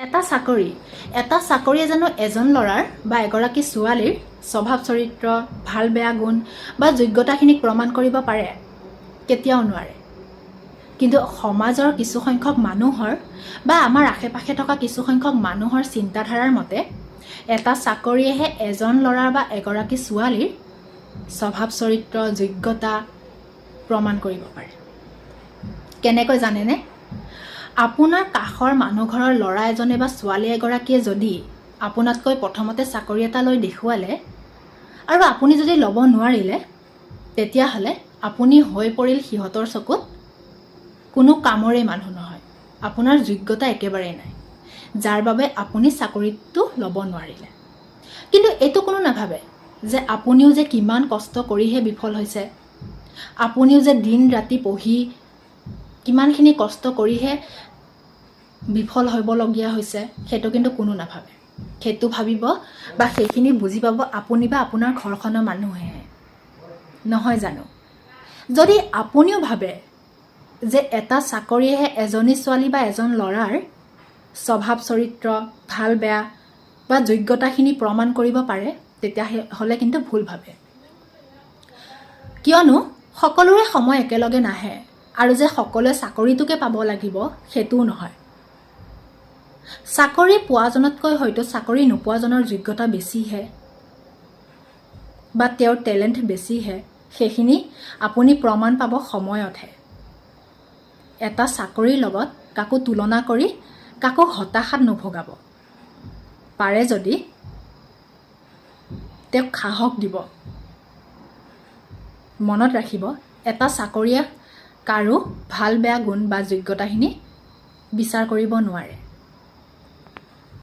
এটা চাকৰিয়ে জানো এজন ল'ৰাৰ বা এগৰাকী ছোৱালীৰ স্বভাৱ চৰিত্ৰ, ভাল বেয়া গুণ বা যোগ্যতাখিনিক প্ৰমাণ কৰিব পাৰে? কেতিয়াও নোৱাৰে। কিন্তু সমাজৰ কিছু সংখ্যক মানুহৰ বা আমাৰ আশে-পাশে থকা কিছু সংখ্যক মানুহৰ চিন্তাধাৰাৰ মতে এটা চাকৰিয়েহে এজন ল'ৰাৰ বা এগৰাকী ছোৱালীৰ স্বভাৱ চৰিত্ৰ, যোগ্যতা প্ৰমাণ কৰিব পাৰে। কেনেকৈ জানেনে? আপোনাৰ কাষৰ মানুহ ঘৰৰ ল'ৰা এজনে বা ছোৱালী এগৰাকীয়ে যদি আপোনাতকৈ প্ৰথমতে চাকৰি এটা লৈ দেখুৱালে আৰু আপুনি যদি ল'ব নোৱাৰিলে, তেতিয়াহ'লে আপুনি হৈ পৰিল সিহঁতৰ চকুত কোনো কামৰে মানুহ নহয়, আপোনাৰ যোগ্যতা একেবাৰেই নাই, যাৰ বাবে আপুনি চাকৰিটো ল'ব নোৱাৰিলে। কিন্তু এইটো কোনো নাভাবে যে আপুনিও যে কিমান কষ্ট কৰিহে বিফল হৈছে, আপুনিও যে দিন ৰাতি পঢ়ি কিমানখিনি কষ্ট কৰিহে বিফল হ'বলগীয়া হৈছে, সেইটো কিন্তু কোনো নাভাবে। সেইটো ভাবিব বা সেইখিনি বুজি পাব আপুনি বা আপোনাৰ ঘৰখনৰ মানুহে, নহয় জানো? যদি আপুনিও ভাবে যে এটা চাকৰিয়েহে এজনী ছোৱালী বা এজন ল'ৰাৰ স্বভাৱ চৰিত্ৰ, ভাল বেয়া বা যোগ্যতাখিনি প্ৰমাণ কৰিব পাৰে, তেতিয়াহ'লে কিন্তু ভুল ভাবে। কিয়নো সকলোৰে সময় একেলগে নাহে আৰু যে সকলোৱে চাকৰিটোকে পাব লাগিব সেইটোও নহয়। চাকৰি পোৱাজনতকৈ হয়তো চাকৰি নোপোৱাজনৰ যোগ্যতা বেছিহে বা তেওঁৰ টেলেণ্ট বেছিহে, সেইখিনি আপুনি প্ৰমাণ পাব সময়তহে। এটা চাকৰিৰ লগত কাকো তুলনা কৰি কাকো হতাশাত নুভোগাব। পাৰে যদি তেওঁক সাহস দিব। মনত ৰাখিব, এটা চাকৰিয়ে কাৰো ভাল বেয়া গুণ বা যোগ্যতাখিনি বিচাৰ কৰিব নোৱাৰে।